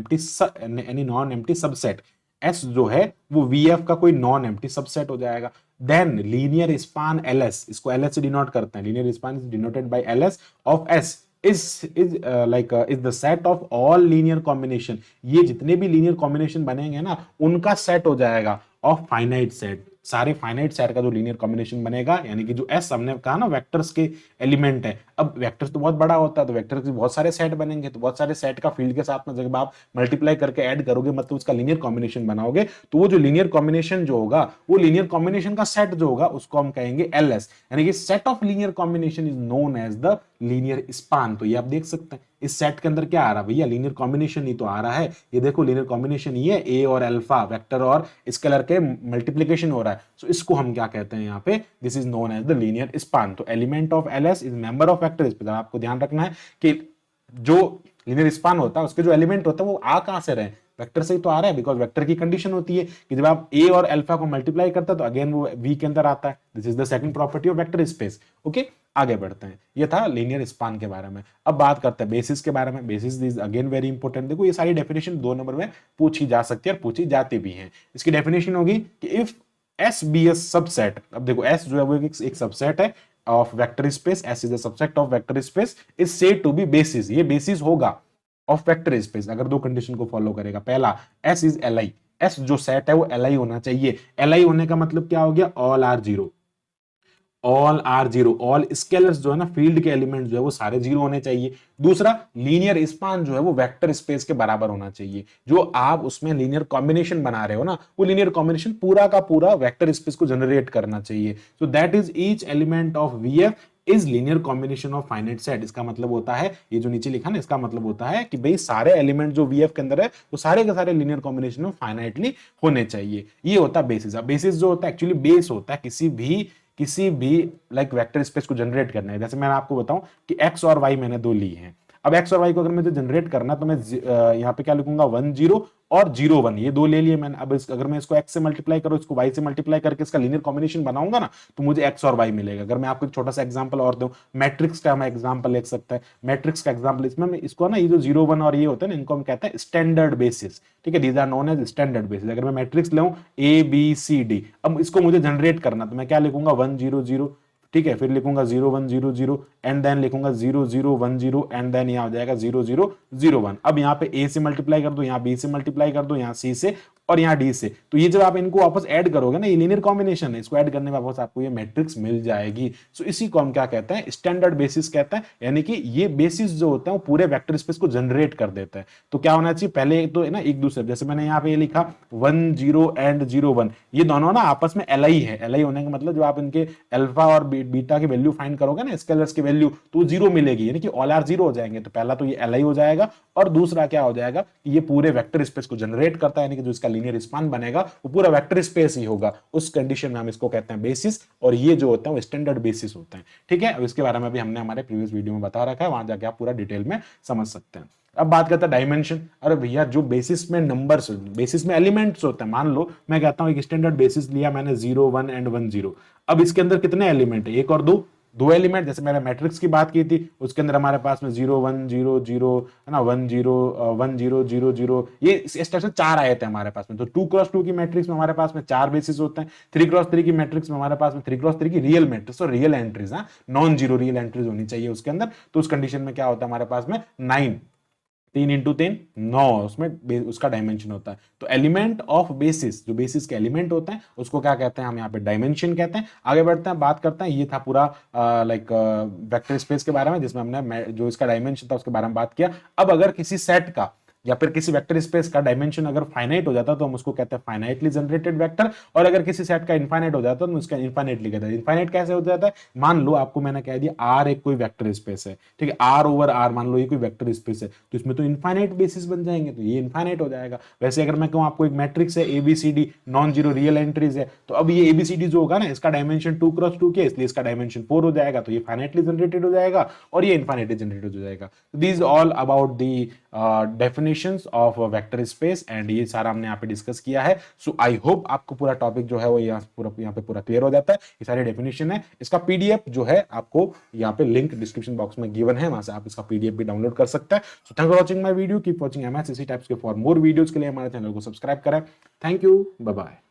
empty subset. S जो है वो VF का कोई नॉन एम्प्टी सबसेट हो जाएगा। देन लीनियर स्पान LS, इसको LS से डिनोट करते हैं। Linear span is denoted by LS of S is the set of all linear combination। ये जितने भी लीनियर कॉम्बिनेशन बनेंगे ना उनका सेट हो जाएगा ऑफ फाइनाइट सेट। सारे फाइनाइट सेट का जो लीनियर कॉम्बिनेशन बनेगा, यानी कि जो S हमने कहा ना वेक्टर्स के एलिमेंट है। अब वेक्टर्स तो बहुत बड़ा होता है, तो वेक्टर्स के बहुत सारे सेट बनेंगे, तो बहुत सारे सेट का फील्ड के साथ में जब आप मल्टीप्लाई करके ऐड करोगे, मतलब उसका लीनियर कॉम्बिनेशन बनाओगे, तो वो जो लीनियर कॉम्बिनेशन जो होगा, वो लीनियर कॉम्बिनेशन का सेट जो होगा उसको हम कहेंगे LS, यानी कि set of linear combination is known as the linear span. तो ये आप देख सकते हैं इस सेट के अंदर क्या आ रहा है भैया, लीनियर कॉम्बिनेशन ही तो आ रहा है। ये देखो लीनियर कॉम्बिनेशन ये A और अल्फा वेक्टर और स्केलर के मल्टीप्लिकेशन हो रहा है। सो इसको हम क्या कहते हैं यहाँ पे, this is known as the linear span. तो element of LS is member of vector space. आपको ध्यान रखना है कि जो लीनियर स्पान होता है उसके जो एलिमेंट होता है वो आ कहां से रहे, वेक्टर से ही तो आ रहा है, बिकॉज वेक्टर की कंडीशन होती है कि जब आप ए और अल्फा को मल्टीप्लाई करते हैं तो अगेन वो वी के अंदर आता है। This is the second property of vector space. Okay, आगे बढ़ते हैं। ये था लीनियर स्पान के बारे में। अब बात करते हैं बेसिस के बारे में। Basis is again very important. देखो ये सारी डेफिनेशन 2 नंबर में पूछी जा सकती है और पूछी जाती भी है। इसकी डेफिनेशन होगी कि if S be S subset, अब देखो एस जो है वो एक सबसेट है of vector space, S is a subset of vector space, is said to be basis, ये बेसिस होगा ऑफ वेक्टर स्पेस अगर 2 कंडीशन को फॉलो करेगा। पहला, S is L I, S जो सेट है वो एल आई होना चाहिए। एल आई होने का मतलब क्या हो गया, all are zero, all are zero, all scalars जो है ना, फील्ड के एलिमेंट जो है वो सारे जीरो होने चाहिए। दूसरा, लीनियर स्पान जो है वो वेक्टर स्पेस के बराबर होना चाहिए। जो आप उसमें लीनियर कॉम्बिनेशन बना रहे हो ना, वो लीनियर कॉम्बिनेशन पूरा का पूरा वेक्टर स्पेस को जनरेट करना चाहिए। So that is each element of VF is linear combination of finite set. इसका मतलब होता है, ये जो नीचे लिखा ना, इसका मतलब होता है कि भाई सारे एलिमेंट जो वीएफ के अंदर है वो सारे के सारे लीनियर कॉम्बिनेशन में फाइनाइटली होने चाहिए। ये होता है बेसिस। बेसिस जो होता है एक्चुअली बेस होता है किसी भी लाइक वेक्टर स्पेस को जनरेट करना है। जैसे मैं आपको बताऊं कि एक्स और वाई मैंने 2 ली हैं। अब एक्स और वाई को अगर मुझे जनरेट करना तो मैं यहाँ पे क्या लिखूंगा, 1 0 और 0 1, ये 2 ले लिए मैंने। अब अगर मैं इसको एक्स से मल्टीप्लाई करूं, इसको वाई से मल्टीप्लाई करके इसका लीनियर कॉम्बिनेशन बनाऊंगा ना, तो मुझे एक्स और वाई मिलेगा। अगर मैं आपको एक छोटा सा एग्जांपल और दूं, मैट्रिक्स का मैं एग्जांपल लिख सकता है। मैट्रिक्स का एग्जांपल इसमें इसको ना, ये जो 0 1 और ये होता है ना, इनको हम कहते हैं स्टैंडर्ड बेसिस। ठीक है, these are known as standard basis. अगर मैं मैट्रिक्स लूं ए बी सी डी, अब इसको मुझे जनरेट करना तो मैं क्या लिखूंगा, 1 0 0, ठीक है, फिर लिखूंगा 0 1 0 0 एंड देन लिखूंगा 0 0 1 0 एंड देन यहां हो जाएगा 0 0 0 1। अब यहाँ पे ए से मल्टीप्लाई कर दो, यहाँ बी से मल्टीप्लाई कर दो, यहाँ सी से और यहाँ डी से। तो ये जब आप इनको वापस ऐड करोगे ना, ये लीनियर कॉम्बिनेशन है, इसको ऐड करने में वापस आपको ये मैट्रिक्स मिल जाएगी। सो इसी को हम क्या कहते हैं, स्टैंडर्ड बेसिस कहते हैं। यानी कि ये बेसिस जो होता है वो पूरे वेक्टर स्पेस को जनरेट कर देता है। तो क्या होना चाहिए, पहले तो है ना एक दूसरे, जैसे मैंने यहाँ पे ये लिखा 1 0 एंड 0 1, ये दोनों ना आपस में एल आई है। एल आई होने का मतलब जो आप इनके अल्फा और बीटा की वैल्यू फाइंड करोगे ना, स्केलर्स की वैल्यू, तो जीरो मिलेगी, यानी कि ऑल आर जीरो हो जाएंगे। तो पहला तो ये एल आई हो जाएगा, और दूसरा क्या हो जाएगा कि ये पूरे वेक्टर स्पेस को जनरेट करता है, यानी कि जो इसका लीनियर स्पान बनेगा वो पूरा वेक्टर स्पेस ही होगा। उस कंडीशन में हम इसको कहते हैं बेसिस, और ये जो होता है वो स्टैंडर्ड बेसिस होता है। ठीक है, अब इसके बारे में भी हमने हमारे प्रीवियस वीडियो में बता रखा है, वहां जाके आप पूरा डिटेल में समझ सकते हैं। अब बात करते हैं डायमेंशन। अरे भैया, जो बेसिस में नंबर्स, बेसिस में एलिमेंट्स होते हैं, मान लो मैं कहता हूं एक स्टैंडर्ड बेसिस लिया मैंने 0 1 एंड 1 0। अब इसके अंदर कितने एलिमेंट है, एक और दो एलिमेंट। जैसे मैंने मैट्रिक्स की बात की थी, उसके अंदर हमारे पास में 0 1 0 0 है ना, 1 0 1 0 0 0, ये इस तरह से 4 आए थे हमारे पास में। तो 2x2 की मैट्रिक्स में हमारे पास में 4 बेसिस होते हैं। 3x3 की मैट्रिक्स में हमारे पास में 3x3 की रियल मैट्रिक्स और real entries, non zero real entries होनी चाहिए उसके अंदर। तो उस कंडीशन में क्या होता है हमारे पास में 9, 3 इंटू 3 9, उसमें उसका डायमेंशन होता है। तो एलिमेंट ऑफ बेसिस, जो बेसिस के एलिमेंट होते हैं उसको क्या कहते हैं, हम यहाँ पे डायमेंशन कहते हैं। आगे बढ़ते हैं, बात करते हैं। ये था पूरा लाइक वेक्टर स्पेस के बारे में, जिसमें हमने जो इसका डायमेंशन था उसके बारे में बात किया। अब अगर किसी सेट का या फिर किसी वेक्टर स्पेस का डायमेंशन अगर फाइनाइट हो जाता है तो हम उसको कहते हैं फाइनाइटली जनरेटेड वेक्टर, और अगर किसी सेट का इनफाइनाइट हो जाता है तो उसका इनफाइनाइटली कहते हैं। इनफाइनाइट कैसे हो जाता है, मान लो आपको मैंने कह दिया आर एक कोई वेक्टर स्पेस है, ठीक है, आर ओवर आर मान लो ये कोई वेक्टर स्पेस है, तो इसमें तो इनफाइनाइट बेसिस बन जाएंगे, तो ये इनफाइनाइट हो जाएगा। वैसे अगर मैं कहूं आपको एक मैट्रिक्स है A B C D, non zero real entries है, तो अब ये एबीसीडी जो होगा ना, इसका डायमेंशन 2x2 के, इसलिए इसका डायमेंशन 4 हो जाएगा, तो ये फाइनाइटली जनरेटेड हो जाएगा और ये इनफाइनाइटली जनरेटेड हो जाएगा। These all about the definitions of vector space, and ये सारा हमने यहाँ पे डिस्कस किया है। सो आई होप आपको पूरा टॉपिक जो है वो यहाँ पे पूरा क्लियर हो जाता है। ये सारी डेफिनेशन है। इसका पीडीएफ जो है आपको यहाँ पे लिंक डिस्क्रिप्शन बॉक्स में गिवन है, वहां से आप इसका पीडीएफ भी डाउनलोड कर सकते हैं। So thank for watching my video, keep watching MS. इसी टाइप्स के फॉर मोर वीडियोस के लिए हमारे चैनल को सब्सक्राइब करें। Thank you, bye bye.